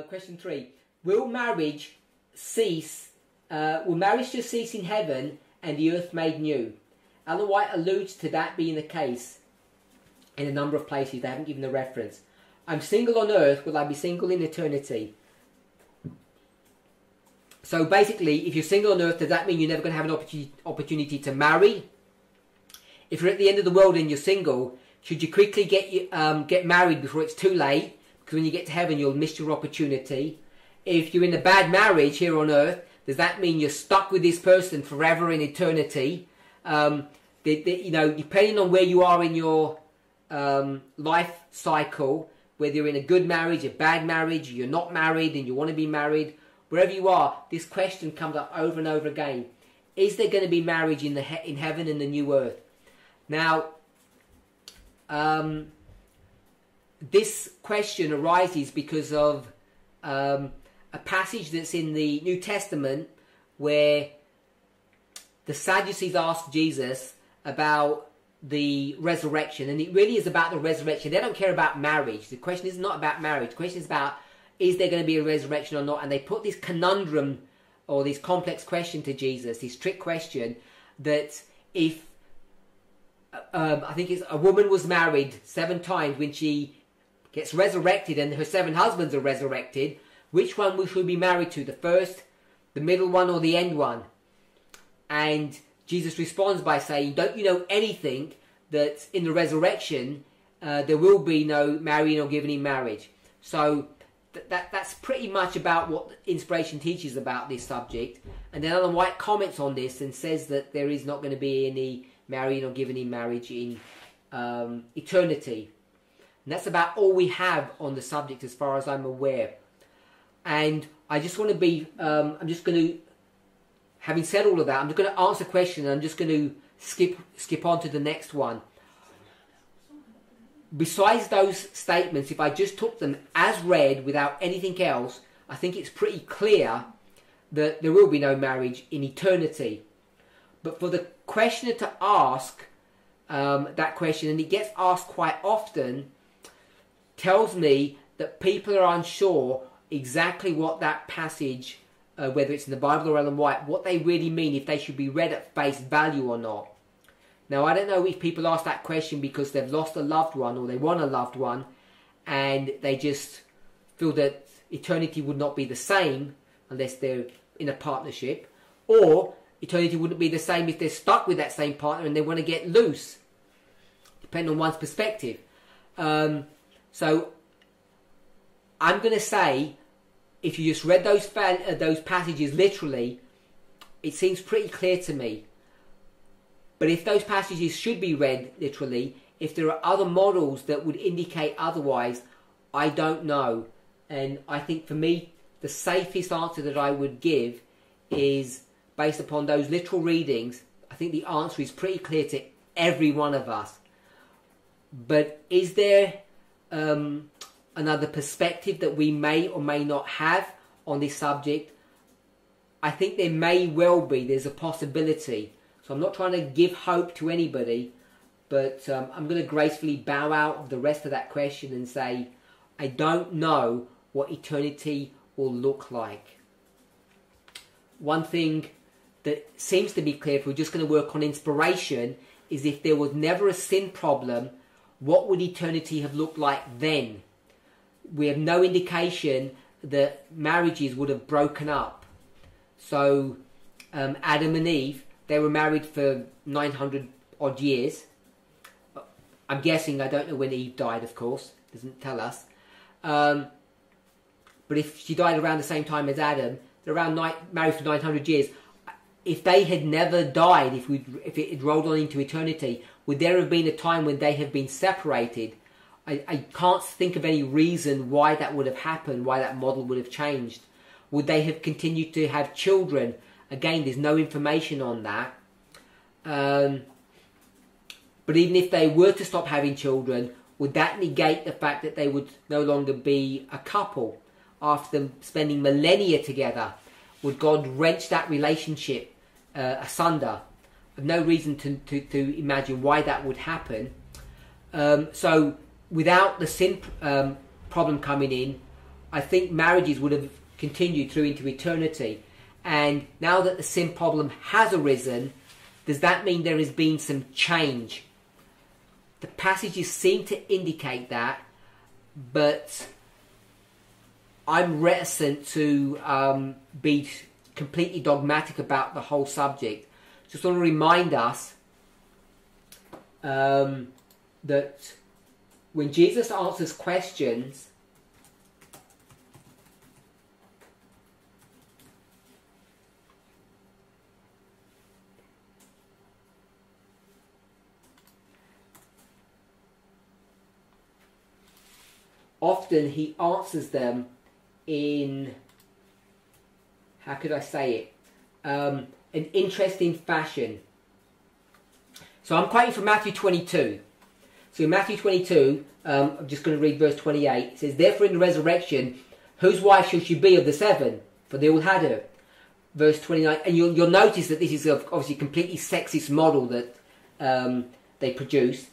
Question 3. Will marriage cease? Will marriage just cease in heaven and the earth made new? Ellen White alludes to that being the case in a number of places. They haven't given a reference. I'm single on earth. Will I be single in eternity? So basically, if you're single on earth, does that mean you're never going to have an opportunity to marry? If you're at the end of the world and you're single, should you quickly get married before it's too late? Because when you get to heaven, you'll miss your opportunity. If you're in a bad marriage here on earth, does that mean you're stuck with this person forever in eternity? Depending on where you are in your life cycle, whether you're in a good marriage, a bad marriage, you're not married and you want to be married, wherever you are, this question comes up over and over again. Is there going to be marriage in heaven and the new earth? Now, this question arises because of a passage that's in the New Testament where the Sadducees asked Jesus about the resurrection, and it really is about the resurrection. They don't care about marriage. The question is not about marriage. The question is about, is there going to be a resurrection or not? And they put this conundrum or this complex question to Jesus, this trick question, that if I think it's a woman was married 7 times, when she gets resurrected and her 7 husbands are resurrected, which one we should be married to, the first, the middle one, or the end one? And Jesus responds by saying, don't you know anything that in the resurrection there will be no marrying or giving in marriage? So that's pretty much about what inspiration teaches about this subject. And then Ellen White comments on this and says that there is not going to be any marrying or giving in marriage in eternity. And that's about all we have on the subject as far as I'm aware. And I just want to be, I'm just going to, having said all of that, I'm just going to answer a question and I'm just going to skip on to the next one. Besides those statements, if I just took them as read without anything else, I think it's pretty clear that there will be no marriage in eternity. But for the questioner to ask that question, and it gets asked quite often, tells me that people are unsure exactly what that passage, whether it's in the Bible or Ellen White, what they really mean, if they should be read at face value or not. Now, I don't know if people ask that question because they've lost a loved one or they want a loved one and they just feel that eternity would not be the same unless they're in a partnership, or eternity wouldn't be the same if they're stuck with that same partner and they want to get loose, depending on one's perspective. So I'm going to say, if you just read those passages literally, it seems pretty clear to me. But if those passages should be read literally, if there are other models that would indicate otherwise, I don't know. And I think for me, the safest answer that I would give is based upon those literal readings. I think the answer is pretty clear to every one of us. But is there another perspective that we may or may not have on this subject? I think there may well be. There's a possibility. So I'm not trying to give hope to anybody, but I'm going to gracefully bow out of the rest of that question and say, I don't know what eternity will look like. One thing that seems to be clear, if we're just going to work on inspiration, is if there was never a sin problem, what would eternity have looked like then? We have no indication that marriages would have broken up. So Adam and Eve, they were married for 900 odd years. I'm guessing, I don't know when Eve died, of course, doesn't tell us. But if she died around the same time as Adam, they're married for 900 years. If they had never died, if it had rolled on into eternity, would there have been a time when they have been separated? I can't think of any reason why that would have happened, why that model would have changed. Would they have continued to have children? Again, there's no information on that. But even if they were to stop having children, would that negate the fact that they would no longer be a couple after them spending millennia together? Would God wrench that relationship asunder? I've no reason to imagine why that would happen. So without the sin problem coming in, I think marriages would have continued through into eternity. And now that the sin problem has arisen, does that mean there has been some change? The passages seem to indicate that, but I'm reticent to be completely dogmatic about the whole subject. Just want to remind us that when Jesus answers questions, often he answers them in, how could I say it, an interesting fashion. So I'm quoting from Matthew 22. So in Matthew 22, I'm just going to read verse 28. It says, "Therefore in the resurrection, whose wife shall she be of the seven? For they all had her." Verse 29, and you'll notice that this is obviously a completely sexist model that they produce.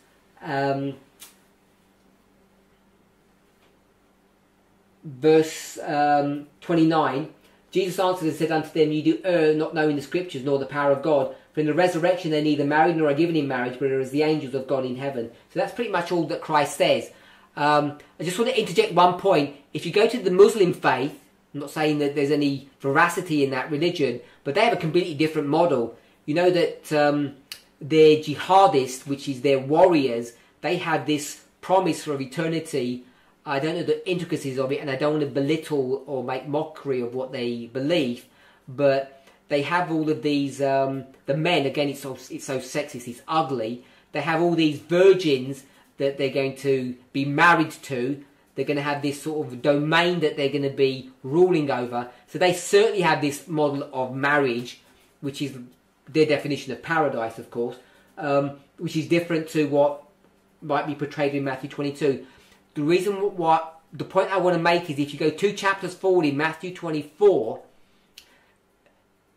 Verse 29, Jesus answered and said unto them, "Ye do err, not knowing the scriptures nor the power of God. For in the resurrection they're neither married nor are given in marriage, but are as the angels of God in heaven." So that's pretty much all that Christ says. I just want to interject one point. If you go to the Muslim faith, I'm not saying that there's any veracity in that religion, but they have a completely different model. You know that their jihadists, which is their warriors, they have this promise for eternity. I don't know the intricacies of it, and I don't want to belittle or make mockery of what they believe, but they have all of these, the men, again, it's so sexist, it's ugly. They have all these virgins that they're going to be married to. They're going to have this sort of domain that they're going to be ruling over. So they certainly have this model of marriage, which is their definition of paradise, of course, which is different to what might be portrayed in Matthew 22. The reason the point I want to make is if you go 2 chapters forward in Matthew 24,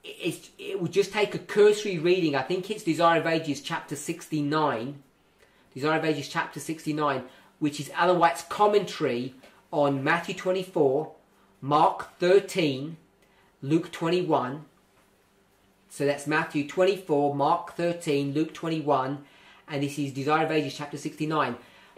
it will just take a cursory reading. I think it's Desire of Ages chapter 69. Desire of Ages chapter 69, which is Ellen White's commentary on Matthew 24, Mark 13, Luke 21. So that's Matthew 24, Mark 13, Luke 21, and this is Desire of Ages chapter 69.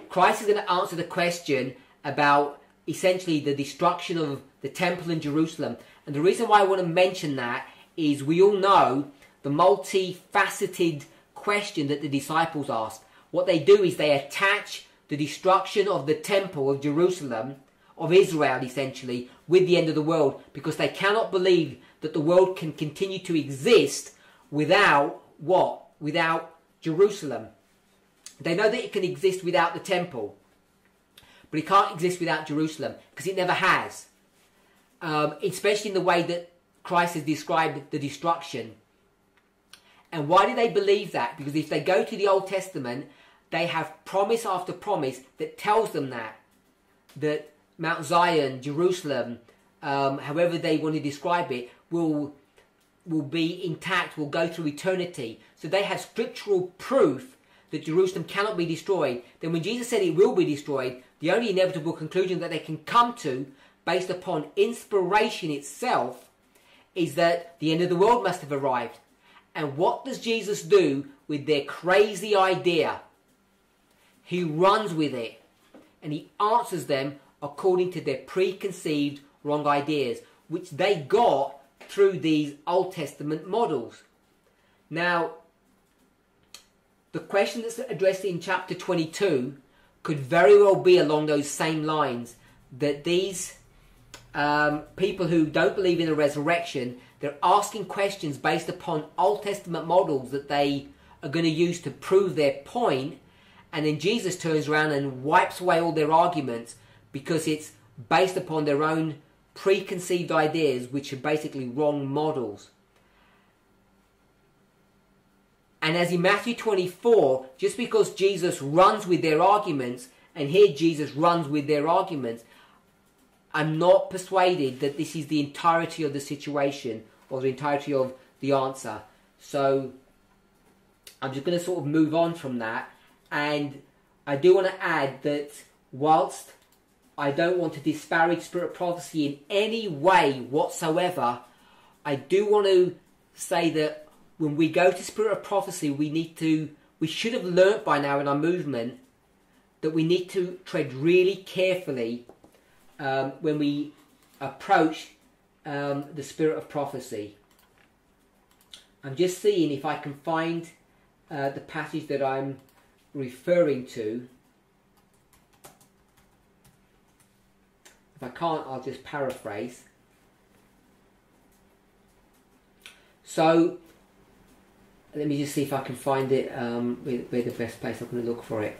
Christ is going to answer the question about essentially the destruction of the temple in Jerusalem. And the reason why I want to mention that is we all know the multifaceted question that the disciples asked. What they do is they attach the destruction of the temple of Jerusalem, of Israel essentially, with the end of the world, because they cannot believe that the world can continue to exist without what? Without Jerusalem. They know that it can exist without the temple, but it can't exist without Jerusalem, because it never has. Especially in the way that Christ has described the destruction. And why do they believe that? Because if they go to the Old Testament, they have promise after promise that tells them that Mount Zion, Jerusalem, however they want to describe it, will be intact, will go through eternity. So they have scriptural proof that Jerusalem cannot be destroyed. Then when Jesus said it will be destroyed, the only inevitable conclusion that they can come to, based upon inspiration itself, is that the end of the world must have arrived. And what does Jesus do with their crazy idea? He runs with it, and he answers them according to their preconceived wrong ideas, which they got through these Old Testament models. Now, the question that's addressed in chapter 22 could very well be along those same lines, that these people who don't believe in a resurrection, they're asking questions based upon Old Testament models that they are going to use to prove their point, and then Jesus turns around and wipes away all their arguments because it's based upon their own preconceived ideas, which are basically wrong models. And as in Matthew 24, just because Jesus runs with their arguments, and here Jesus runs with their arguments, I'm not persuaded that this is the entirety of the situation or the entirety of the answer. So I'm just going to sort of move on from that. And I do want to add that whilst I don't want to disparage spirit of prophecy in any way whatsoever. I do want to say that when we go to spirit of prophecy, we should have learnt by now in our movement that we need to tread really carefully when we approach the spirit of prophecy. I'm just seeing if I can find the passage that I'm referring to. If I can't, I'll just paraphrase. So, let me just see if I can find it, where the best place I'm going to look for it.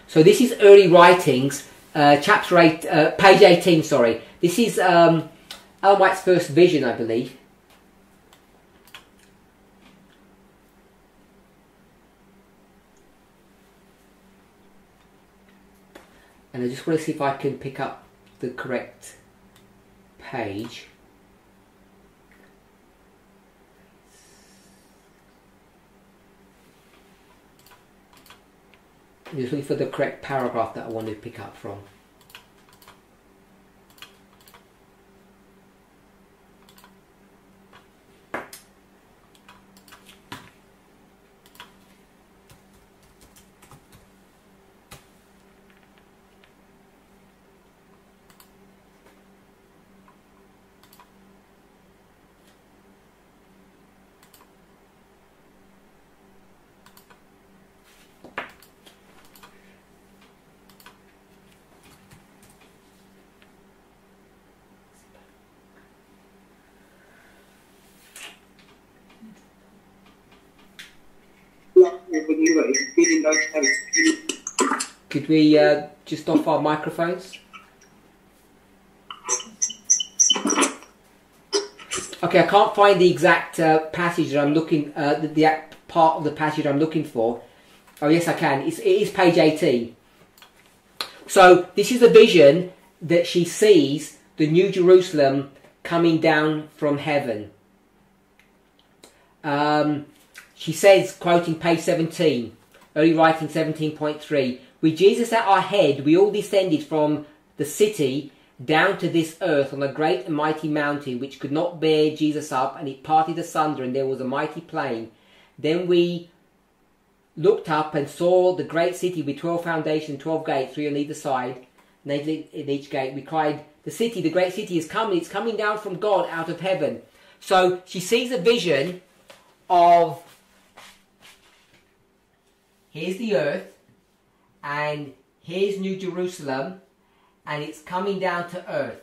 So this is Early Writings, chapter 8, page 18, sorry. This is Ellen White's first vision, I believe. And I just want to see if I can pick up the correct page. I'm just looking for the correct paragraph that I want to pick up from. Could we just off our microphones? Okay, I can't find the exact passage that I'm looking, the part of the passage I'm looking for. Oh yes, I can. It is page 18. So this is the vision that she sees, the New Jerusalem coming down from heaven. She says, quoting page 17, Early Writing 17.3, with Jesus at our head, we all descended from the city down to this earth on a great and mighty mountain which could not bear Jesus up, and it parted asunder, and there was a mighty plain. Then we looked up and saw the great city with 12 foundations, 12 gates, 3 on either side, and in each gate. We cried, the city, the great city is coming, it's coming down from God out of heaven. So she sees a vision of, here's the earth, and here's New Jerusalem, and it's coming down to earth.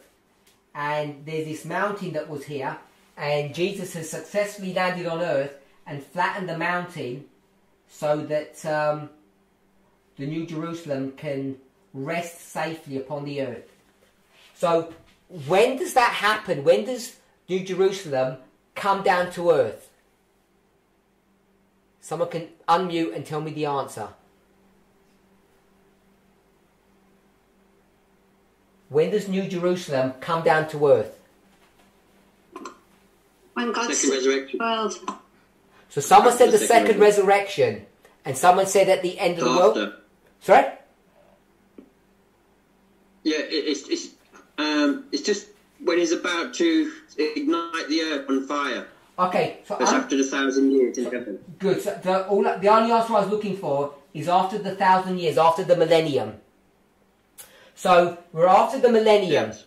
And there's this mountain that was here, and Jesus has successfully landed on earth and flattened the mountain so that the New Jerusalem can rest safely upon the earth. So when does that happen? When does New Jerusalem come down to earth? Someone can unmute and tell me the answer. When does New Jerusalem come down to earth? When God's second resurrection. world. So someone said the second resurrection, and someone said at the end of the world. Sorry? Yeah, it's just when he's about to ignite the earth on fire. Okay, so it's after the 1,000 years in heaven. Good. So the only answer I was looking for is after the 1,000 years, after the millennium. So we're after the millennium, yes.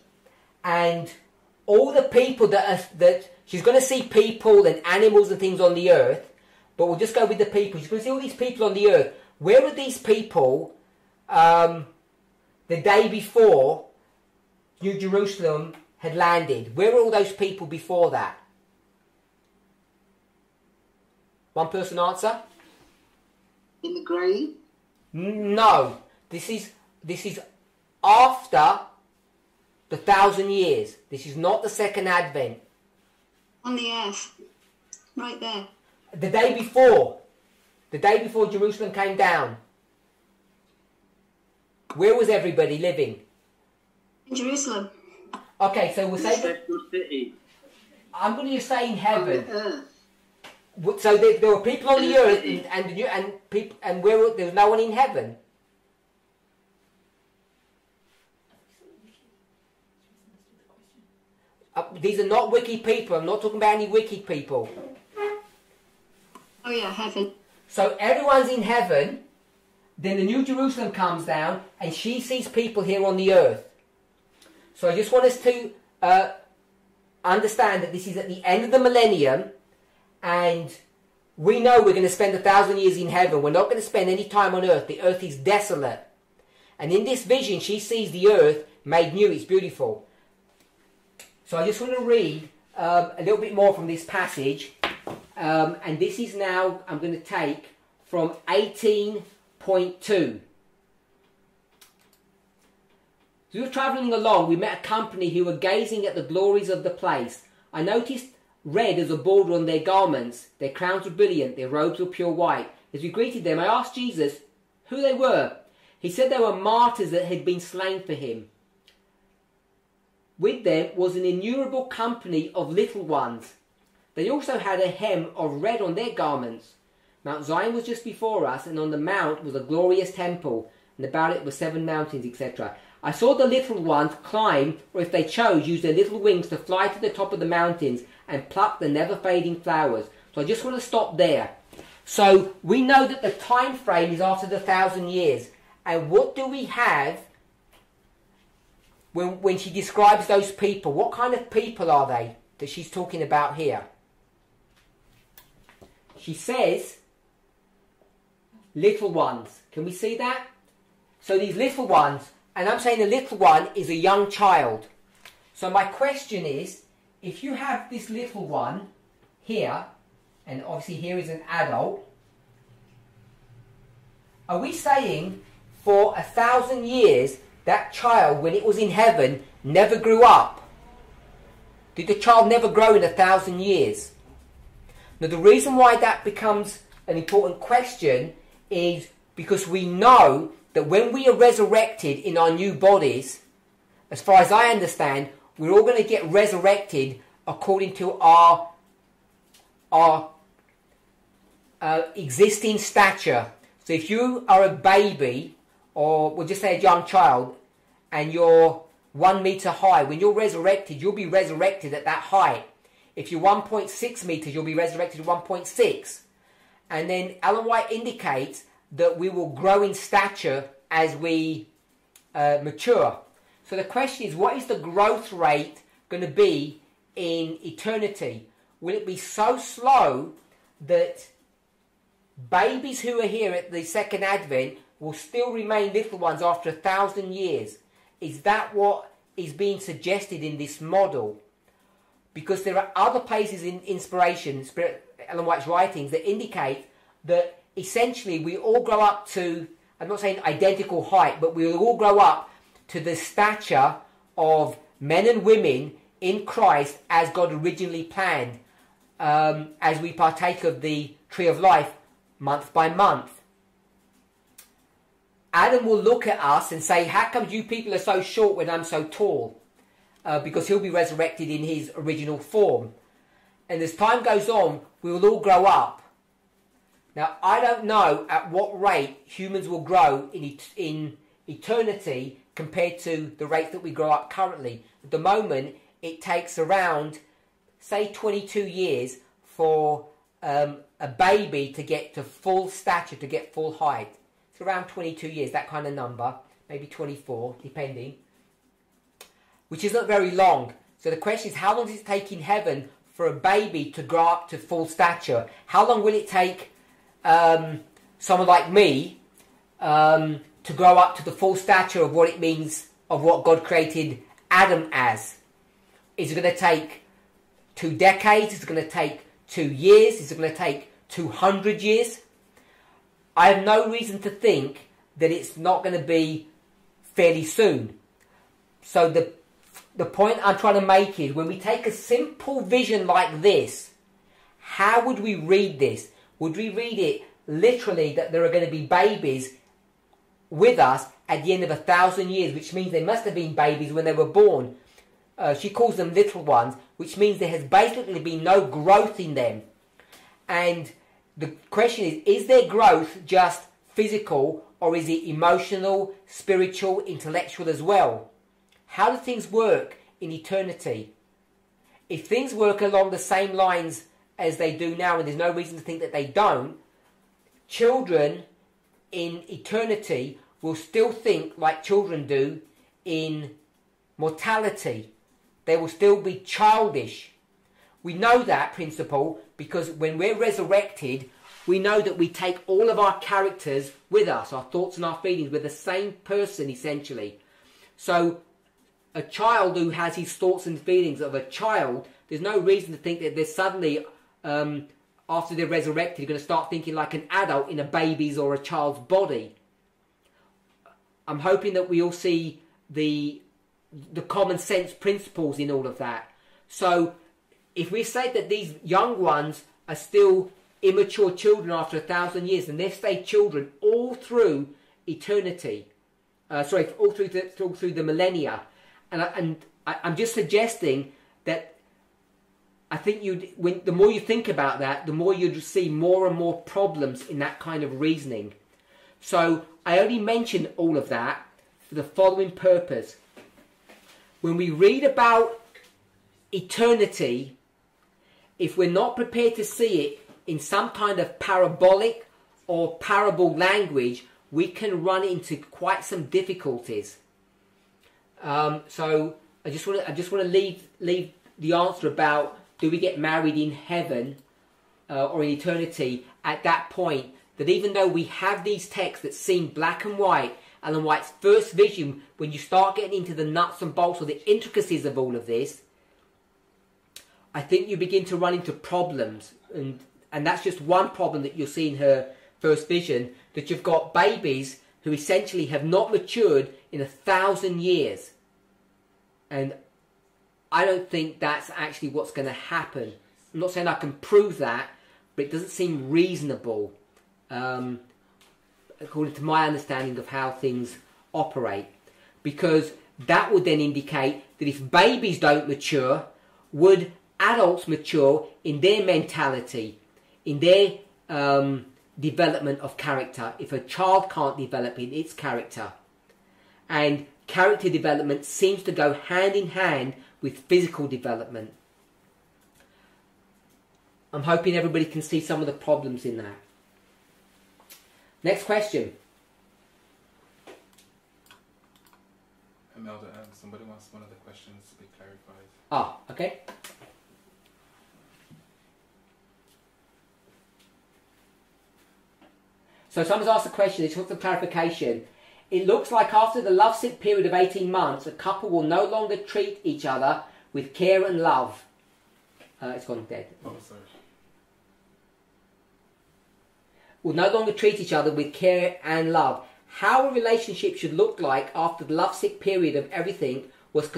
And all the people that she's going to see people and animals and things on the earth, but we'll just go with the people. She's going to see all these people on the earth. Where were these people the day before New Jerusalem had landed? Where were all those people before that? One person answer? In the grave? No. This is after the 1,000 years. This is not the second advent. On the earth. Right there. The day before. The day before Jerusalem came down. Where was everybody living? In Jerusalem. Okay, so we'll say... City. I'm going to just say in heaven. On the earth. So there were people on the earth and where there was no one in heaven. these are not wicked people. I'm not talking about any wicked people. Oh yeah, heaven. So everyone's in heaven. Then the New Jerusalem comes down and she sees people here on the earth. So I just want us to understand that this is at the end of the millennium, and we know we're going to spend 1,000 years in heaven. We're not going to spend any time on earth. The earth is desolate. And in this vision, she sees the earth made new. It's beautiful. So I just want to read a little bit more from this passage. And this is now, I'm going to take from 18.2. As we were travelling along, we met a company who were gazing at the glories of the place. I noticed red as a border on their garments. Their crowns were brilliant, their robes were pure white. As we greeted them, I asked Jesus who they were. He said they were martyrs that had been slain for him. With them was an innumerable company of little ones. They also had a hem of red on their garments. Mount Zion was just before us, and on the mount was a glorious temple, and about it were 7 mountains, etc. I saw the little ones climb, or if they chose, use their little wings to fly to the top of the mountains and pluck the never-fading flowers. So I just want to stop there. So we know that the time frame is after the 1,000 years. And what do we have when she describes those people? What kind of people are they that she's talking about here? She says, little ones. Can we see that? So these little ones, and I'm saying a little one is a young child. So my question is, if you have this little one here, and obviously here is an adult, are we saying for 1,000 years that child, when it was in heaven, never grew up? Did the child never grow in 1,000 years? Now the reason why that becomes an important question is because we know that when we are resurrected in our new bodies, as far as I understand, we're all going to get resurrected according to our existing stature. So if you are a baby, or we'll just say a young child, and you're 1 meter high, when you're resurrected, you'll be resurrected at that height. If you're 1.6 meters, you'll be resurrected at 1.6. And then Ellen White indicates that we will grow in stature as we mature. So the question is, what is the growth rate going to be in eternity? Will it be so slow that babies who are here at the second advent will still remain little ones after 1,000 years? Is that what is being suggested in this model? Because there are other places in inspiration, Ellen White's writings, that indicate that essentially we all grow up to, I'm not saying identical height, but we will all grow up to the stature of men and women in Christ as God originally planned, as we partake of the tree of life month by month. Adam will look at us and say, how come you people are so short when I'm so tall? Because he'll be resurrected in his original form. And as time goes on, we will all grow up. Now, I don't know at what rate humans will grow in eternity compared to the rate that we grow up currently. At the moment, it takes around, say, 22 years for a baby to get to full stature, to get full height. It's around 22 years, that kind of number, maybe 24, depending, which is not very long. So the question is, how long does it take in heaven for a baby to grow up to full stature? How long will it take someone like me to grow up to the full stature of what it means, of what God created Adam as? Is it going to take 2 decades? Is it going to take 2 years? Is it going to take 200 years? I have no reason to think that it's not going to be fairly soon. So the point I'm trying to make is, when we take a simple vision like this, how would we read this? Would we read it literally that there are going to be babies with us at the end of 1,000 years, which means they must have been babies when they were born? She calls them little ones, which means there has basically been no growth in them. And the question is there growth just physical, or is it emotional, spiritual, intellectual as well? How do things work in eternity? if things work along the same lines as they do now, and there's no reason to think that they don't, children in eternity will still think like children do in mortality. They will still be childish. We know that principle because when we're resurrected, we know that we take all of our characters with us, our thoughts and our feelings. We're the same person, essentially. So a child who has his thoughts and feelings of a child, there's no reason to think that they're suddenly, after they're resurrected, going to start thinking like an adult in a baby's or a child's body. I'm hoping that we all see the common sense principles in all of that. So if we say that these young ones are still immature children after 1,000 years, and they've stayed children all through eternity, all through the millennia, and I'm just suggesting that I think the more you think about that, the more you'd see more and more problems in that kind of reasoning. So I only mention all of that for the following purpose. When we read about eternity, if we're not prepared to see it in some kind of parabolic or parable language, we can run into quite some difficulties. So I just want to leave the answer about do we get married in heaven or in eternity at that point, that even though we have these texts that seem black and white, Ellen White's first vision, when you start getting into the nuts and bolts or the intricacies of all of this, I think you begin to run into problems. And that's just one problem that you'll see in her first vision, that you've got babies who essentially have not matured in 1,000 years. And I don't think that's actually what's going to happen. I'm not saying I can prove that, but it doesn't seem reasonable, according to my understanding of how things operate. Because that would then indicate that if babies don't mature, would adults mature in their mentality, in their development of character, if a child can't develop in its character? And character development seems to go hand in hand with physical development. I'm hoping everybody can see some of the problems in that. Next question. Elder, somebody wants one of the questions to be clarified. Ah, okay. So someone's asked a question, it's for clarification. It looks like after the lovesick period of 18 months, a couple will no longer treat each other with care and love. It's gone dead. Oh, sorry. Will no longer treat each other with care and love. How a relationship should look like after the lovesick period of everything was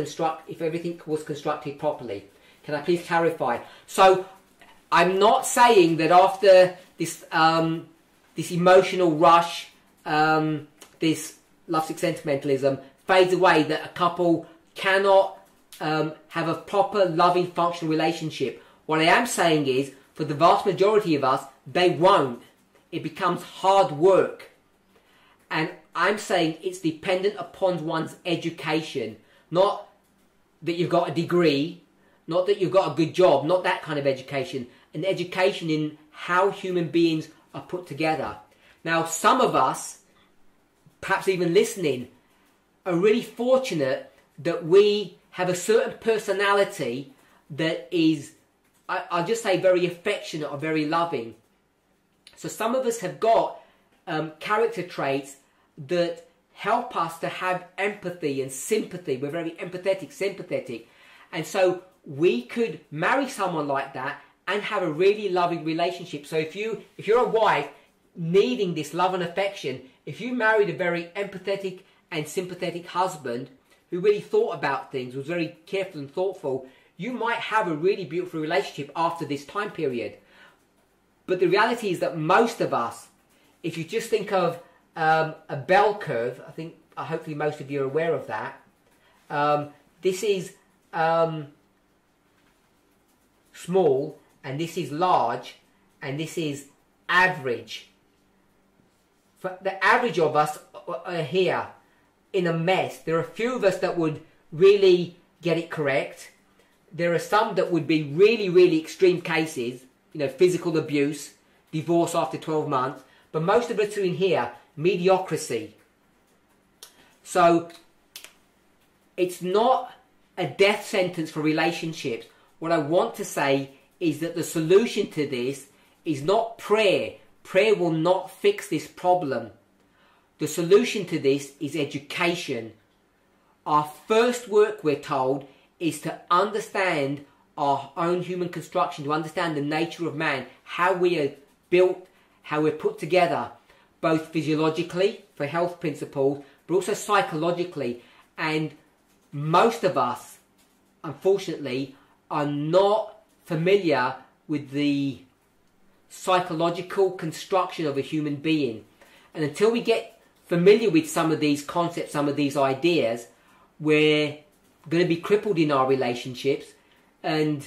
if everything was constructed properly. Can I please clarify? So I'm not saying that after this this emotional rush, this lovesick sentimentalism fades away, that a couple cannot have a proper, loving, functional relationship. What I am saying is, for the vast majority of us, they won't. It becomes hard work. And I'm saying it's dependent upon one's education. Not that you've got a degree, not that you've got a good job, not that kind of education. An education in how human beings are put together. Now, some of us, perhaps even listening, are really fortunate that we have a certain personality that is, I'll just say, very affectionate or very loving. So some of us have got character traits that help us to have empathy and sympathy. We're very empathetic, sympathetic. And so we could marry someone like that and have a really loving relationship. So if you're a wife needing this love and affection, if you married a very empathetic and sympathetic husband who really thought about things, was very careful and thoughtful, you might have a really beautiful relationship after this time period. But the reality is that most of us, if you just think of a bell curve, I think hopefully most of you are aware of that. This is small, and this is large, and this is average. For the average of us are here in a mess. There are a few of us that would really get it correct. there are some that would be really, really extreme cases, you know, physical abuse, divorce after 12 months, but most of us are in here, mediocrity. So it's not a death sentence for relationships. What I want to say is that the solution to this is not prayer. Prayer will not fix this problem. The solution to this is education. Our first work, we're told, is to understand our own human construction, to understand the nature of man, how we are built, how we're put together, both physiologically, for health principles, but also psychologically. And most of us, unfortunately, are not familiar with the psychological construction of a human being. And until we get familiar with some of these concepts, some of these ideas, we're going to be crippled in our relationships, and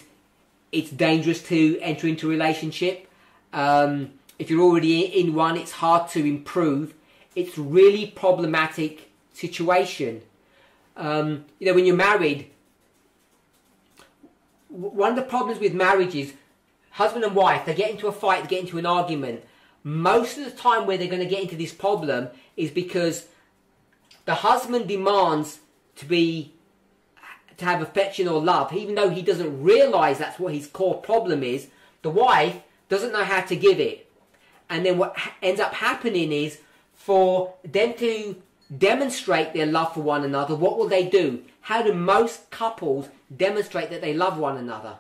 it's dangerous to enter into a relationship. If you're already in one, it's hard to improve. It's really problematic situation. You know, when you're married, one of the problems with marriage is husband and wife, they get into a fight, they get into an argument. Most of the time where they're going to get into this problem is because the husband demands to have affection or love, even though he doesn't realise that's what his core problem is. The wife doesn't know how to give it. And then what ends up happening is, for them to demonstrate their love for one another, what will they do? How do most couples demonstrate that they love one another?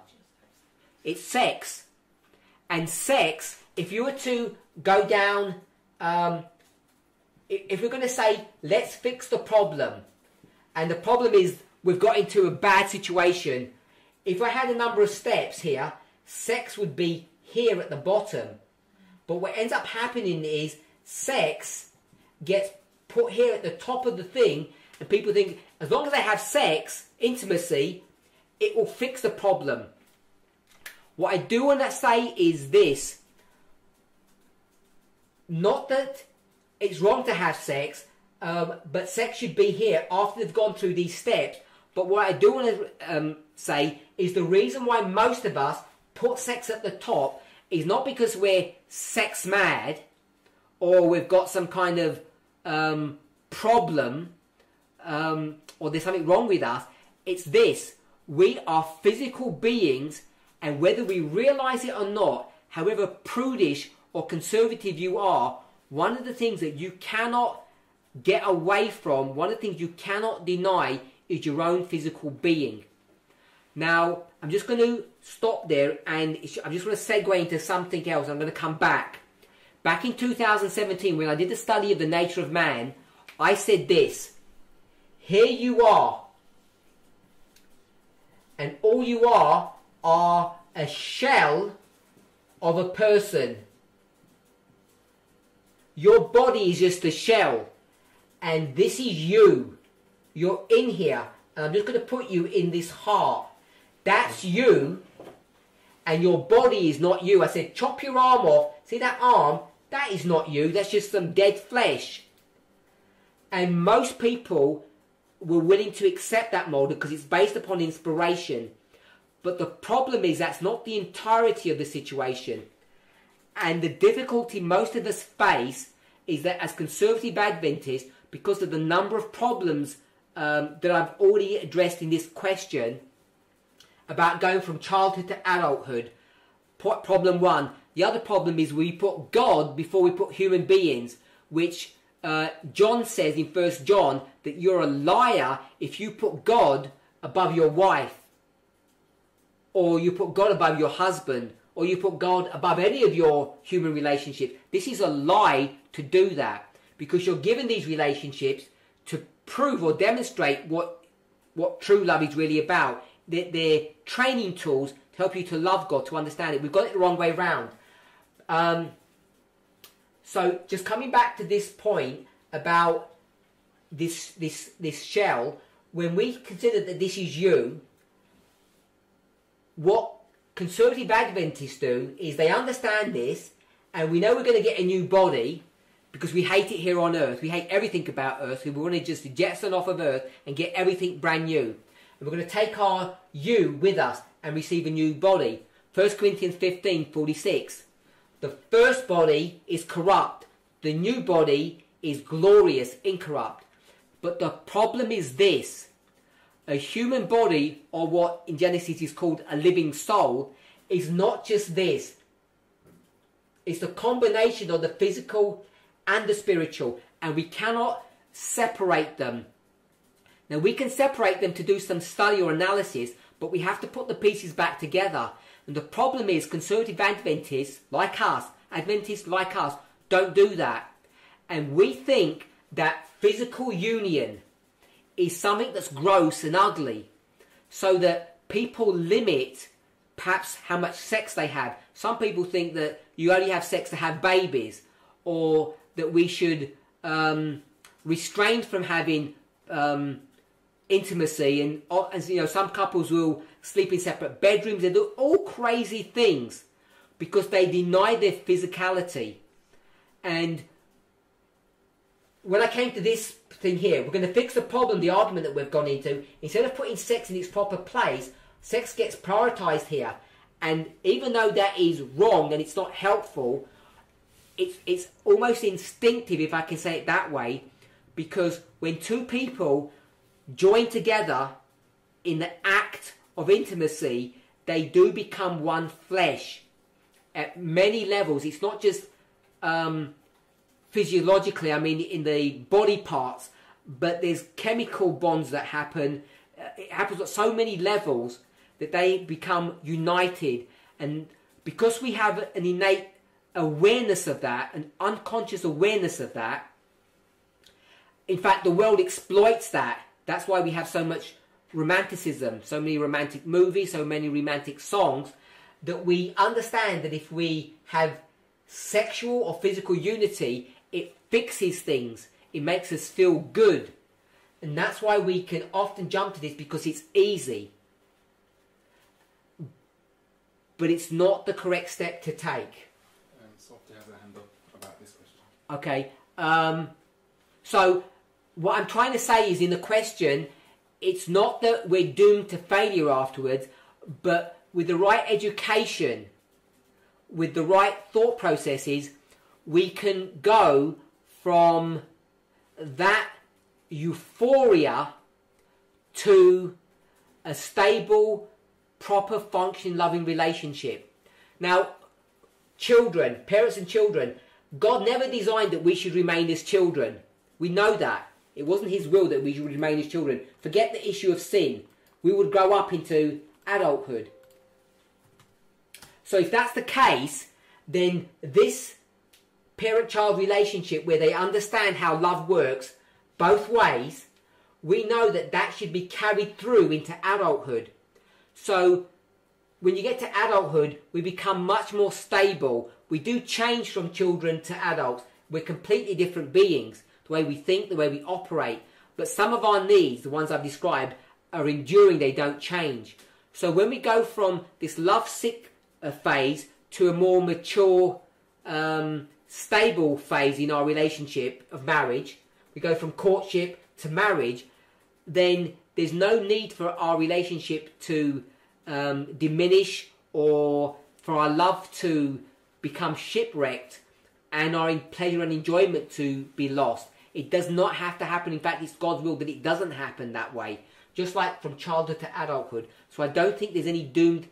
It's sex. And sex, if you were to go down, if we're going to say, let's fix the problem, and the problem is we've got into a bad situation, if I had a number of steps here, sex would be here at the bottom. But what ends up happening is sex gets put here at the top of the thing, and people think as long as they have sex, intimacy, it will fix the problem. What I do want to say is this: not that it's wrong to have sex, but sex should be here after they've gone through these steps. But what I do want to say is the reason why most of us put sex at the top is not because we're sex mad or we've got some kind of problem or there's something wrong with us. It's this: we are physical beings, and whether we realise it or not, however prudish or conservative you are, one of the things that you cannot get away from, one of the things you cannot deny, is your own physical being. Now, I'm just going to stop there, and I'm just going to segue into something else. I'm going to come back. Back in 2017, when I did the study of the nature of man, I said this: here you are, and all you are a shell of a person. Your body is just a shell, and this is you. You're in here, and I'm just going to put you in this heart. That's you, and your body is not you. I said, chop your arm off. See that arm? That is not you. That's just some dead flesh. And most people were willing to accept that model because it's based upon inspiration. But the problem is that's not the entirety of the situation. And the difficulty most of us face is that as conservative Adventists, because of the number of problems that I've already addressed in this question about going from childhood to adulthood, problem one. The other problem is we put God before we put human beings, which John says in 1 John that you're a liar if you put God above your wife, or you put God above your husband, or you put God above any of your human relationships. This is a lie to do that, because you're given these relationships to prove or demonstrate what true love is really about. They're training tools to help you to love God, to understand it. We've got it the wrong way round. So just coming back to this point about this shell, when we consider that this is you, what conservative Adventists do is they understand this, and we know we're going to get a new body because we hate it here on earth. We hate everything about earth. We want to just jettison off of earth and get everything brand new. and we're going to take our you with us and receive a new body. 1 Corinthians 15:46. The first body is corrupt. The new body is glorious, incorrupt. But the problem is this. A human body, or what in Genesis is called a living soul, is not just this. It's the combination of the physical and the spiritual, and we cannot separate them. Now, we can separate them to do some study or analysis, but we have to put the pieces back together. And the problem is conservative Adventists like us don't do that. And we think that physical union is something that's gross and ugly, so that people limit perhaps how much sex they have. Some people think that you only have sex to have babies, or that we should restrain from having intimacy, and you know, some couples will sleep in separate bedrooms and do all crazy things because they deny their physicality. And when I came to this thing here, we're going to fix the problem, the argument that we've gone into. Instead of putting sex in its proper place, sex gets prioritized here. And even though that is wrong and it's not helpful, it's almost instinctive, if I can say it that way, because when two people join together in the act of intimacy, they do become one flesh at many levels. It's not just physiologically, I mean in the body parts, but there's chemical bonds that happen. It happens at so many levels that they become united. And because we have an innate awareness of that, an unconscious awareness of that, in fact the world exploits that. That's why we have so much romanticism, so many romantic movies, so many romantic songs, that we understand that if we have sexual or physical unity, it fixes things. It makes us feel good. And that's why we can often jump to this, because it's easy. But it's not the correct step to take. Sophie has a hand up about this question. Okay. So what I'm trying to say is, in the question, it's not that we're doomed to failure afterwards, but with the right education, with the right thought processes, we can go from that euphoria to a stable, proper, functioning, loving relationship. Now, children, parents and children, God never designed that we should remain as children. We know that. It wasn't his will that we should remain as children. Forget the issue of sin. We would grow up into adulthood. So if that's the case, then this parent-child relationship, where they understand how love works both ways, we know that that should be carried through into adulthood. So when you get to adulthood, we become much more stable. We do change from children to adults. We're completely different beings, the way we think, the way we operate. But some of our needs, the ones I've described, are enduring. They don't change. So when we go from this love-sick phase to a more mature, stable phase in our relationship of marriage, we go from courtship to marriage, then there's no need for our relationship to diminish, or for our love to become shipwrecked and our pleasure and enjoyment to be lost. It does not have to happen. In fact, it's God's will that it doesn't happen that way, just like from childhood to adulthood. So I don't think there's any doomed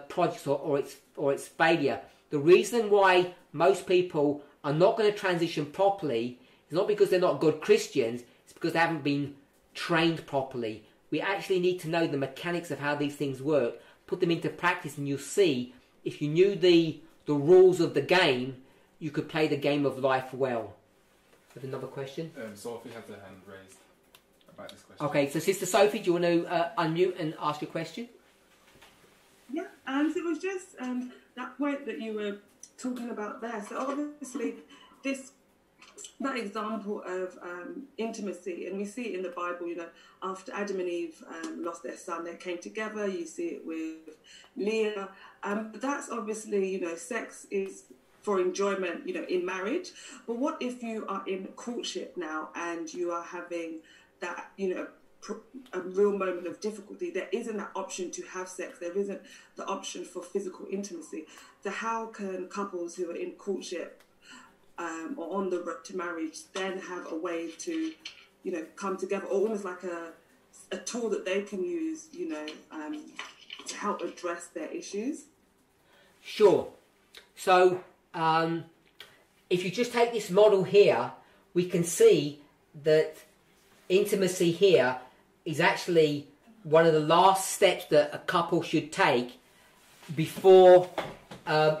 projects or its failure. The reason why most people are not going to transition properly is not because they're not good Christians, it's because they haven't been trained properly. We actually need to know the mechanics of how these things work, put them into practice, and you'll see, if you knew the rules of the game, you could play the game of life well. Have another question? Sophie has her hand raised about this question. Okay, so Sister Sophie, do you want to unmute and ask your question? Yeah, so it was just that point that you were talking about there. So obviously, that example of intimacy, and we see it in the Bible, you know, after Adam and Eve lost their son, they came together. You see it with Leah. But that's obviously, you know, sex is for enjoyment, you know, in marriage. But what if you are in courtship now and you are having that, you know, a real moment of difficulty, there isn't that option to have sex. There isn't the option for physical intimacy. So how can couples who are in courtship or on the road to marriage then have a way to, you know, come together, or almost like a tool that they can use, you know, to help address their issues? Sure. So if you just take this model here, we can see that intimacy here is actually one of the last steps that a couple should take before,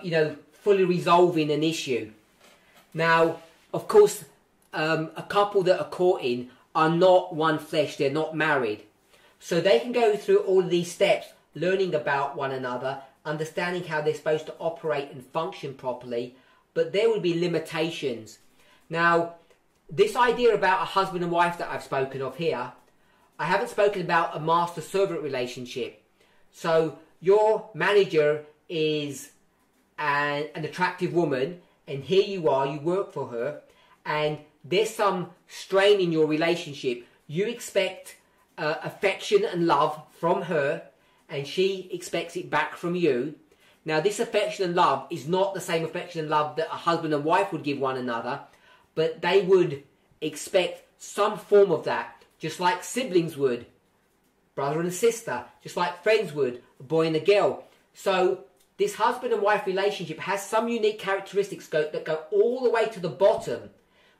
you know, fully resolving an issue. Now, of course, a couple that are courting are not one flesh, they're not married. So they can go through all of these steps, learning about one another, understanding how they're supposed to operate and function properly, but there will be limitations. Now, this idea about a husband and wife that I've spoken of here, I haven't spoken about a master-servant relationship. So your manager is an attractive woman, and here you are, you work for her, and there's some strain in your relationship. You expect affection and love from her, and she expects it back from you. Now, this affection and love is not the same affection and love that a husband and wife would give one another, but they would expect some form of that, just like siblings would, brother and sister, just like friends would, a boy and a girl. So this husband and wife relationship has some unique characteristics that go all the way to the bottom,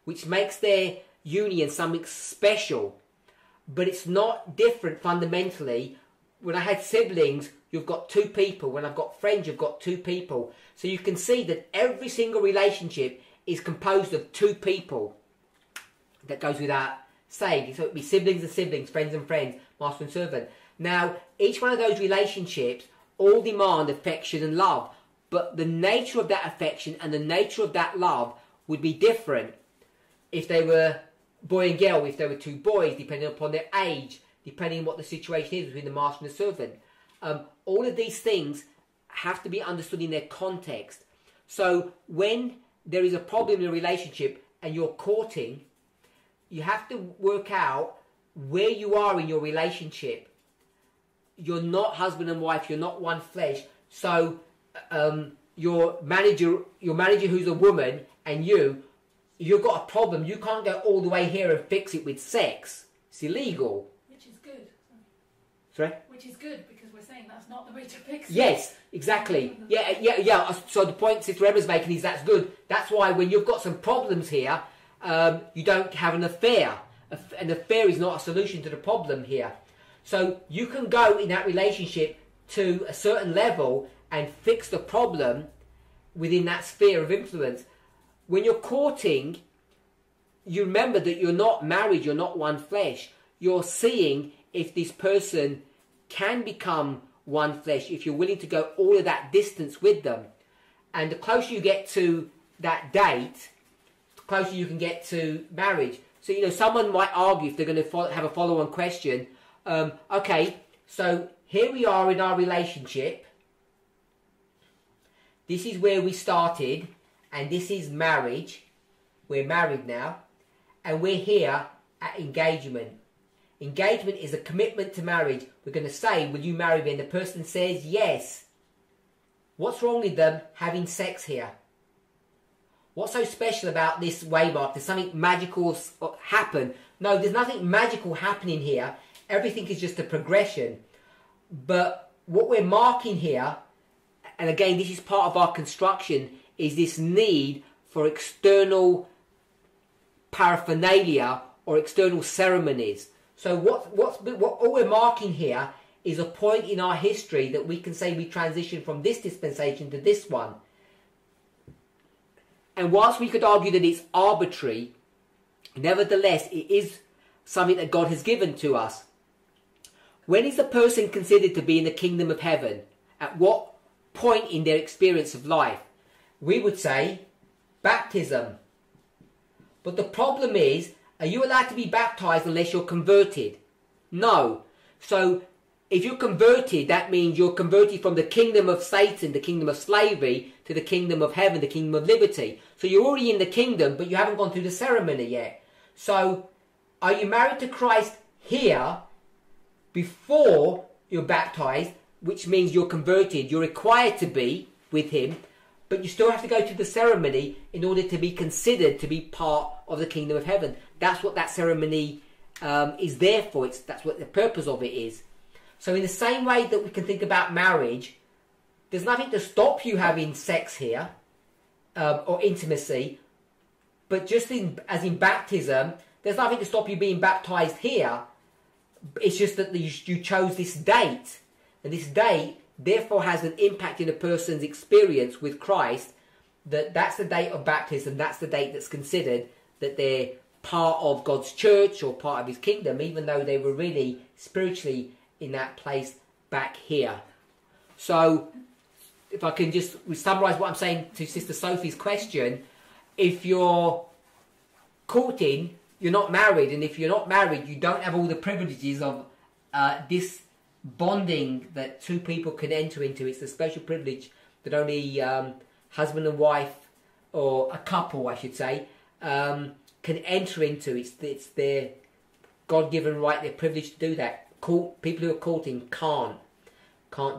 which makes their union something special. But it's not different fundamentally. When I had siblings, you've got two people. When I've got friends, you've got two people. So you can see that every single relationship is composed of two people. That goes without saying. So it would be siblings and siblings, friends and friends, master and servant. Now, each one of those relationships all demand affection and love. But the nature of that affection and the nature of that love would be different if they were boy and girl, if they were two boys, depending upon their age, depending on what the situation is between the master and the servant. All of these things have to be understood in their context. So when there is a problem in a relationship and you're courting, you have to work out where you are in your relationship. You're not husband and wife, you're not one flesh. So your manager who's a woman, and you've got a problem. You can't go all the way here and fix it with sex. It's illegal. Which is good. Sorry? Which is good, because we're saying that's not the way to fix it. Yes, exactly. Yeah. So the point Sister Emma's making is that's good. That's why when you've got some problems here, you don't have an affair. An affair is not a solution to the problem here. So you can go in that relationship to a certain level and fix the problem within that sphere of influence. When you're courting, you remember that you're not married, you're not one flesh. You're seeing if this person can become one flesh, if you're willing to go all of that distance with them. And the closer you get to that date, the closer you can get to marriage. So, you know, someone might argue, if they're going to have a follow-on question, okay, so here we are in our relationship. This is where we started, and this is marriage. We're married now, and we're here at engagement. Engagement is a commitment to marriage. We're going to say, will you marry me? And the person says yes. What's wrong with them having sex here? What's so special about this waymark? Does something magical happen? No, there's nothing magical happening here. Everything is just a progression. But what we're marking here, and again, this is part of our construction, is this need for external paraphernalia or external ceremonies. So what we're marking here is a point in our history that we can say we transitioned from this dispensation to this one. And whilst we could argue that it's arbitrary, nevertheless, it is something that God has given to us. When is a person considered to be in the kingdom of heaven? At what point in their experience of life? We would say baptism. But the problem is, are you allowed to be baptized unless you're converted? No. So if you're converted, that means you're converted from the kingdom of Satan, the kingdom of slavery, to the kingdom of heaven, the kingdom of liberty. So you're already in the kingdom, but you haven't gone through the ceremony yet. So are you married to Christ here before you're baptized, which means you're converted. You're required to be with him, but you still have to go to the ceremony in order to be considered to be part of the kingdom of heaven. That's what that ceremony is there for. That's what the purpose of it is. So in the same way that we can think about marriage, there's nothing to stop you having sex here or intimacy, but just as in baptism, there's nothing to stop you being baptized here. It's just that you chose this date, and this date therefore has an impact in a person's experience with Christ. That's the date of baptism. That's the date that's considered that they're part of God's church or part of his kingdom, even though they were really spiritually in that place back here. So if I can just summarize what I'm saying to Sister Sophie's question, if you're courting, you're not married, and if you're not married, you don't have all the privileges of this bonding that two people can enter into. It's a special privilege that only husband and wife, or a couple I should say, can enter into. It's their God-given right, their privilege to do that. People who are courting can't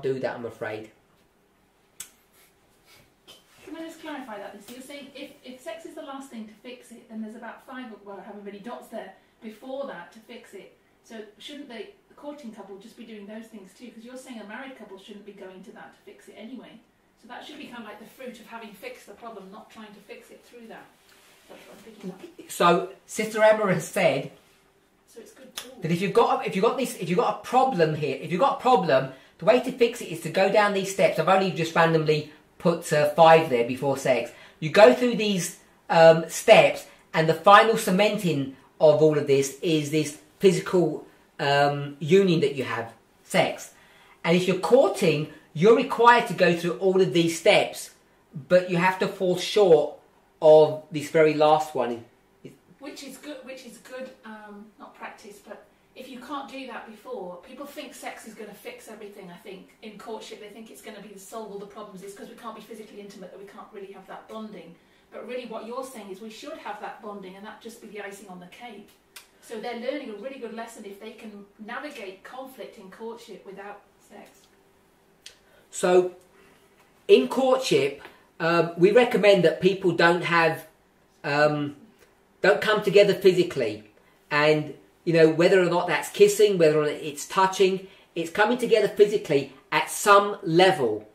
do that, I'm afraid. Can I just clarify that? So you're saying if sex is the last thing to fix it, then there's about however many dots there before that to fix it. So shouldn't the courting couple just be doing those things too? Because you're saying a married couple shouldn't be going to that to fix it anyway. So that should be kind of like the fruit of having fixed the problem, not trying to fix it through that. That's what I'm picking up. So Sister Emma has said, so it's good too, that if you've got a problem here, the way to fix it is to go down these steps. I've only just randomly put 5 there before sex. You go through these steps, and the final cementing of all of this is this physical union that you have, sex. And if you're courting, you're required to go through all of these steps, but you have to fall short of this very last one. which is good, not practice, but if you can't do that before, people think sex is going to fix everything. I think in courtship they think it's going to be solve all the problems. It's because we can't be physically intimate that we can't really have that bonding. But really what you're saying is we should have that bonding, and that just be the icing on the cake. So they're learning a really good lesson if they can navigate conflict in courtship without sex. So in courtship, we recommend that people don't come together physically, and whether or not that's kissing, whether or not it's touching, it's coming together physically at some level.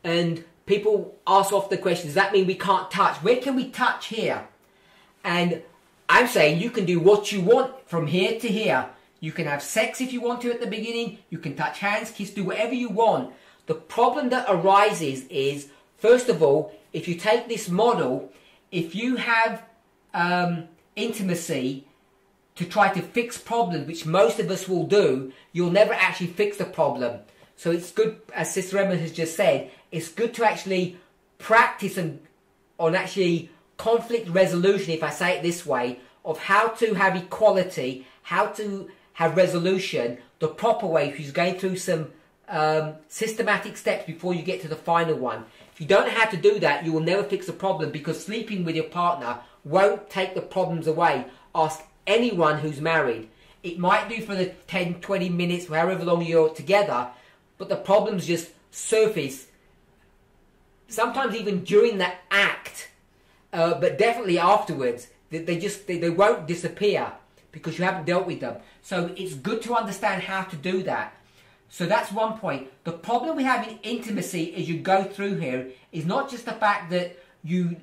And people ask often the question, does that mean we can't touch? Where can we touch here? And I'm saying you can do what you want from here to here. You can have sex if you want to at the beginning. You can touch hands, kiss, do whatever you want. The problem that arises is, first of all, if you take this model, if you have intimacy to try to fix problems, which most of us will do, you'll never actually fix the problem. So it's good, as Sister Emma has just said, it's good to actually practice on actually conflict resolution, if I say it this way, of how to have equality, how to have resolution the proper way, because you're going through some systematic steps before you get to the final one. If you don't know how to do that, you will never fix the problem, because sleeping with your partner won't take the problems away. Ask anyone who's married. It might do for the 10, 20 minutes, however long you're together, but the problems just surface. Sometimes even during the act, but definitely afterwards. They won't disappear because you haven't dealt with them. So it's good to understand how to do that. So that's one point. The problem we have in intimacy as you go through here is not just the fact that you'll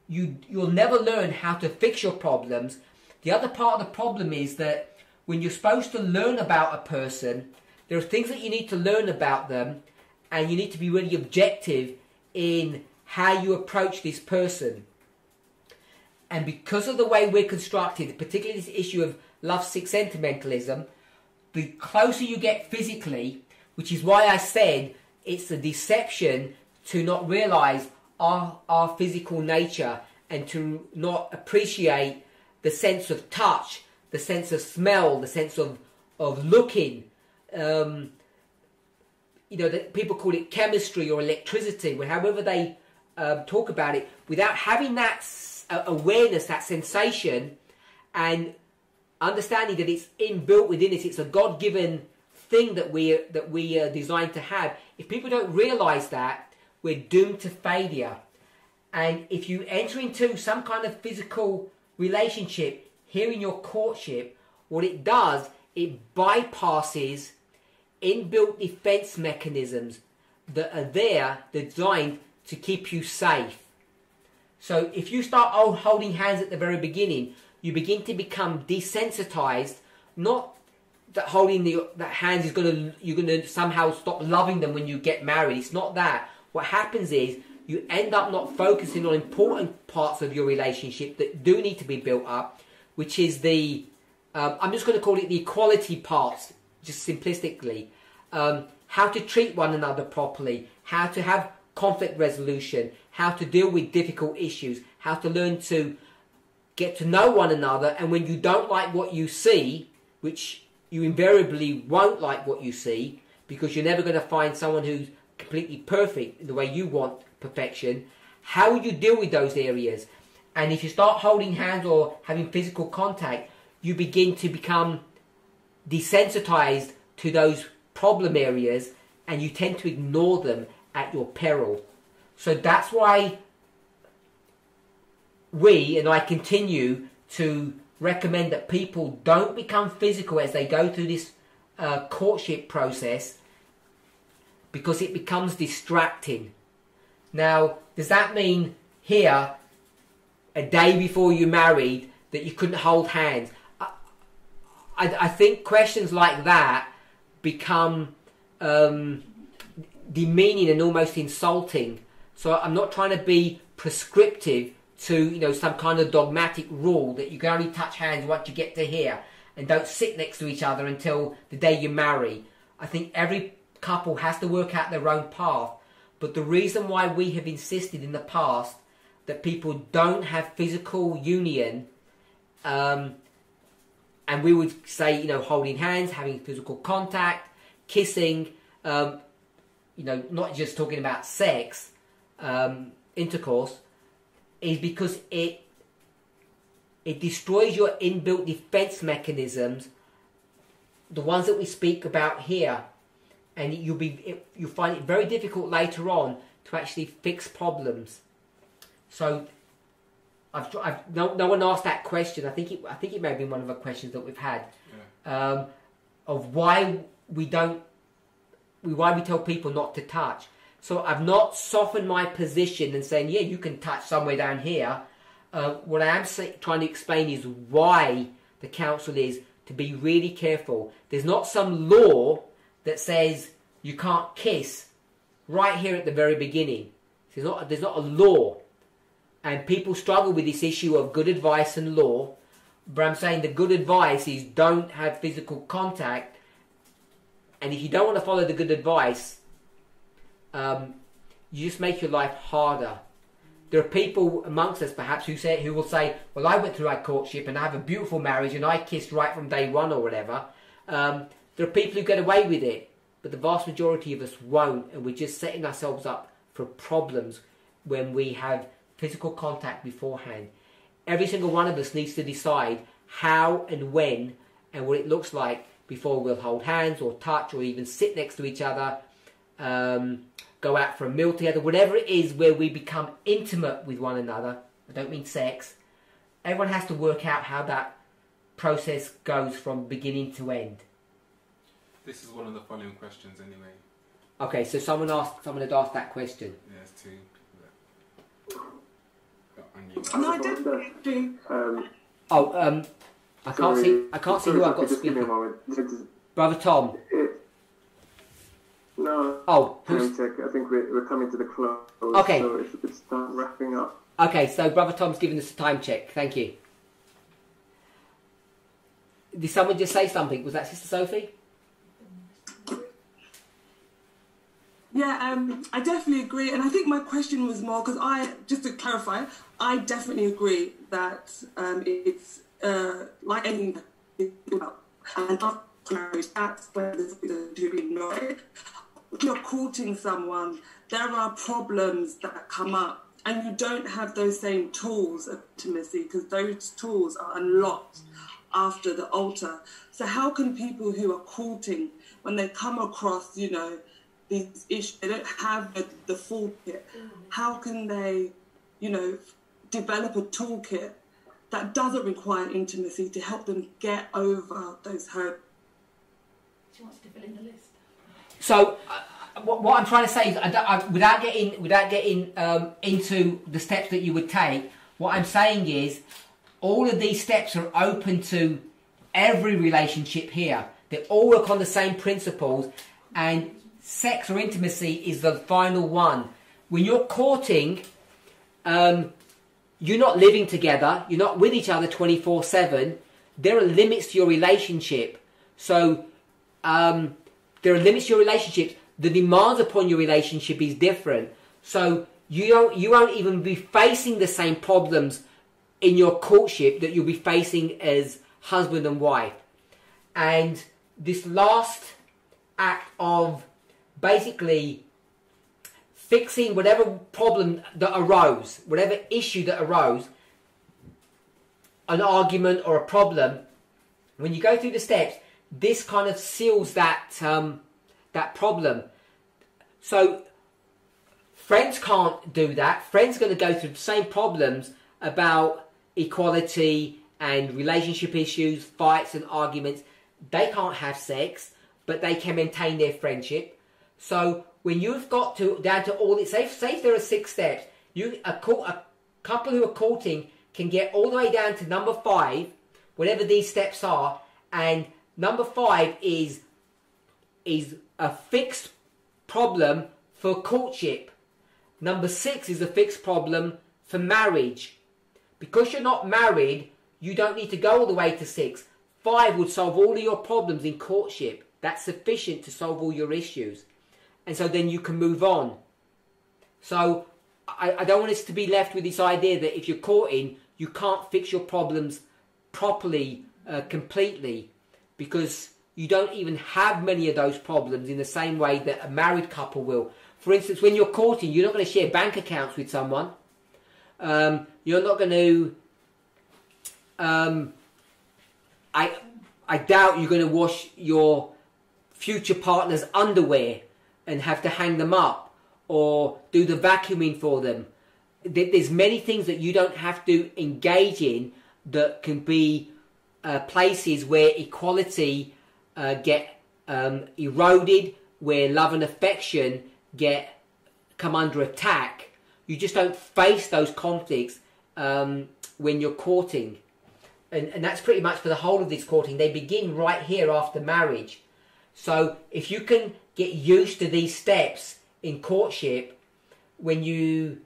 never learn how to fix your problems. The other part of the problem is that when you're supposed to learn about a person, there are things that you need to learn about them, and you need to be really objective in how you approach this person. And because of the way we're constructed, particularly this issue of love-sick sentimentalism, the closer you get physically, which is why I said it's a deception to not realise our physical nature and to not appreciate the sense of touch, the sense of smell, the sense of looking. That people call it chemistry or electricity, however they talk about it, without having that awareness, that sensation, and understanding that it's inbuilt within us, it's a God-given thing that we are designed to have. If people don't realise that, we're doomed to failure. And if you enter into some kind of physical relationship here in your courtship, what it does, it bypasses inbuilt defense mechanisms that are there designed to keep you safe. So if you start holding hands at the very beginning, you begin to become desensitized. Not that holding that hands is you're gonna somehow stop loving them when you get married. It's not that. What happens is you end up not focusing on important parts of your relationship that do need to be built up, which is the I'm just going to call it the equality parts, just simplistically. How to treat one another properly, how to have conflict resolution, how to deal with difficult issues, how to learn to get to know one another. And when you don't like what you see, which you invariably won't like what you see, because you're never going to find someone who's completely perfect in the way you want perfection, how you deal with those areas. And if you start holding hands or having physical contact, you begin to become desensitized to those problem areas, and you tend to ignore them at your peril. So that's why I continue to recommend that people don't become physical as they go through this courtship process, because it becomes distracting. Now, does that mean here, a day before you're married, that you couldn't hold hands? I think questions like that become demeaning and almost insulting. So I'm not trying to be prescriptive to some kind of dogmatic rule that you can only touch hands once you get to here and don't sit next to each other until the day you marry. I think every couple has to work out their own path. But the reason why we have insisted in the past that people don't have physical union, and we would say, holding hands, having physical contact, kissing, not just talking about sex, intercourse, is because it destroys your inbuilt defense mechanisms, the ones that we speak about here, and you'll find it very difficult later on to actually fix problems. So no one asked that question. I think it may have been one of the questions that we've had, of why we tell people not to touch. So I've not softened my position and saying, yeah, you can touch somewhere down here. What I am trying to explain is why the counsel is to be really careful. There's not some law that says you can't kiss right here at the very beginning. There's not a law. And people struggle with this issue of good advice and law. But I'm saying the good advice is don't have physical contact. And if you don't want to follow the good advice, you just make your life harder. There are people amongst us perhaps who will say, well, I went through my courtship and I have a beautiful marriage and I kissed right from day one or whatever. There are people who get away with it, but the vast majority of us won't, and we're just setting ourselves up for problems when we have physical contact beforehand. Every single one of us needs to decide how and when and what it looks like before we'll hold hands or touch or even sit next to each other, go out for a meal together, whatever it is where we become intimate with one another. I don't mean sex. Everyone has to work out how that process goes from beginning to end. This is one of the following questions anyway. Okay, so someone had asked that question. Yes, two people that... No, I didn't do. I can't see who I've got speaking. Brother Tom. No. Oh, I think we're coming to the close. Okay. So if we could start wrapping up. Okay, so Brother Tom's giving us a time check. Thank you. Did someone just say something? Was that Sister Sophie? Yeah, I definitely agree, and I think my question was more because just to clarify, I definitely agree that it's like anything about and that's where to be ignored. If you're courting someone, there are problems that come up, and you don't have those same tools of intimacy because those tools are unlocked after the altar. So how can people who are courting when they come across, you know, these issues, they don't have the full kit. How can they, you know, develop a toolkit that doesn't require intimacy to help them get over those hurdles? She wants to fill in the list. So, what I'm trying to say is, without getting into the steps that you would take, what I'm saying is, all of these steps are open to every relationship here. They all work on the same principles, and sex or intimacy is the final one. When you're courting, you're not living together, you're not with each other 24/7. There are limits to your relationship. So, there are limits to your relationship. The demands upon your relationship is different. So, you won't even be facing the same problems in your courtship that you'll be facing as husband and wife. And this last act of basically fixing whatever problem that arose, whatever issue that arose, an argument or a problem, when you go through the steps, this kind of seals that that problem. So friends can't do that. Friends are going to go through the same problems about equality and relationship issues, fights and arguments. They can't have sex, but they can maintain their friendship. So when you've got down to all this, say if there are 6 steps, a couple who are courting can get all the way down to number 5, whatever these steps are, and number 5 is a fixed problem for courtship. Number 6 is a fixed problem for marriage. Because you're not married, you don't need to go all the way to 6. 5 would solve all of your problems in courtship. That's sufficient to solve all your issues. And so then you can move on. So I don't want us to be left with this idea that if you're courting, you can't fix your problems properly, completely, because you don't even have many of those problems in the same way that a married couple will. For instance, when you're courting, you're not going to share bank accounts with someone. You're not going to... I doubt you're going to wash your future partner's underwear and have to hang them up or do the vacuuming for them. There's many things that you don't have to engage in that can be places where equality get eroded, where love and affection come under attack. You just don't face those conflicts when you're courting. And that's pretty much for the whole of this courting. They begin right here after marriage. So if you can get used to these steps in courtship, when you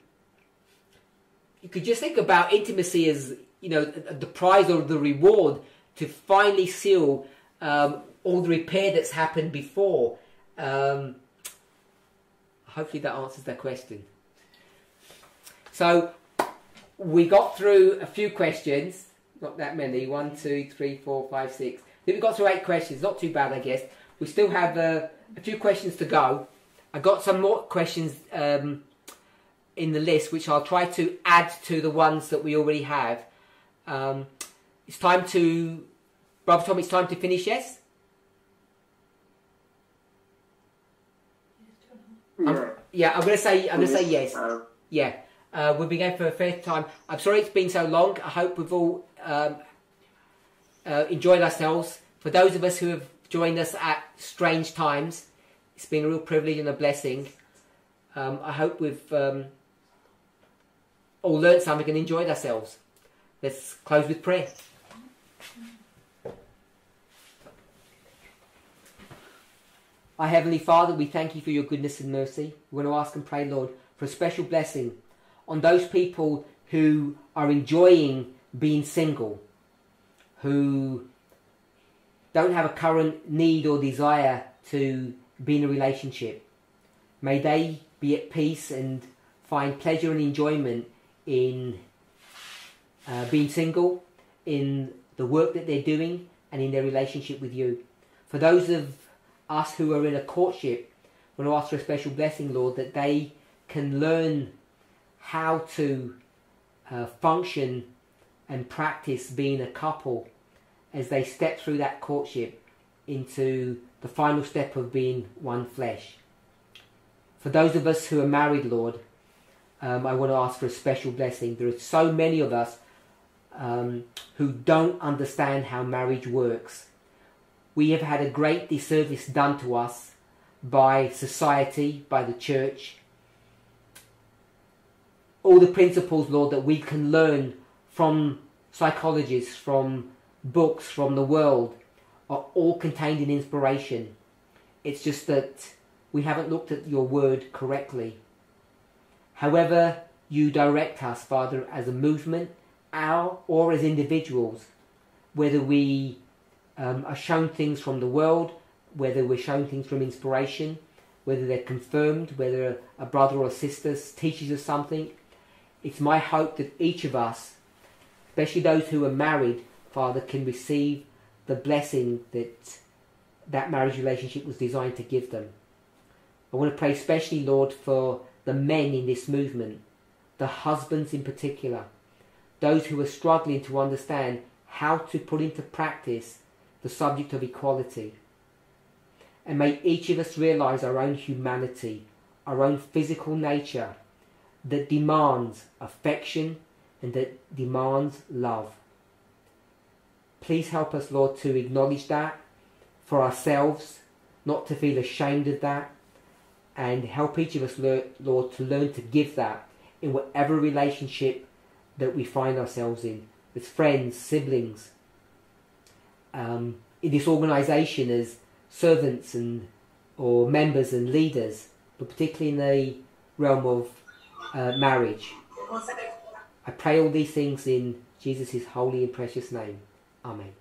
could just think about intimacy as, you know, the prize or the reward to finally seal all the repair that's happened before. Hopefully that answers that question. So we got through a few questions. Not that many. 1, 2, 3, 4, 5, 6. Then we got through 8 questions. Not too bad, I guess. We still have a few questions to go. I got some more questions in the list, which I'll try to add to the ones that we already have. It's time to, Brother Tom, it's time to finish, yes? Yeah. I'm going to say yes. Yeah. We've been going for a fair time. I'm sorry it's been so long. I hope we've all enjoyed ourselves. For those of us who have joined us at strange times, it's been a real privilege and a blessing. I hope we've all learned something and enjoyed ourselves. Let's close with prayer. Our Heavenly Father, we thank you for your goodness and mercy. We want to ask and pray, Lord, for a special blessing on those people who are enjoying being single, who don't have a current need or desire to be in a relationship. May they be at peace and find pleasure and enjoyment in being single, in the work that they're doing, and in their relationship with you. For those of us who are in a courtship, I want to ask for a special blessing, Lord, that they can learn how to function and practice being a couple as they step through that courtship into the final step of being one flesh. For those of us who are married, Lord, I want to ask for a special blessing. There are so many of us who don't understand how marriage works. We have had a great disservice done to us by society, by the church. All the principles, Lord, that we can learn from psychologists, from books, from the world, are all contained in inspiration. It's just that we haven't looked at your word correctly. However you direct us, Father, as a movement, or as individuals, whether we are shown things from the world, whether we're shown things from inspiration, whether they're confirmed, whether a brother or sister teaches us something, it's my hope that each of us, especially those who are married, Father, can receive the blessing that marriage relationship was designed to give them. I want to pray especially, Lord, for the men in this movement, the husbands in particular, those who are struggling to understand how to put into practice the subject of equality. And may each of us realise our own humanity, our own physical nature that demands affection and that demands love. Please help us, Lord, to acknowledge that for ourselves, not to feel ashamed of that, and help each of us, Lord, to learn to give that in whatever relationship that we find ourselves in, with friends, siblings, in this organisation as servants or members and leaders, but particularly in the realm of marriage. I pray all these things in Jesus' holy and precious name. Amen.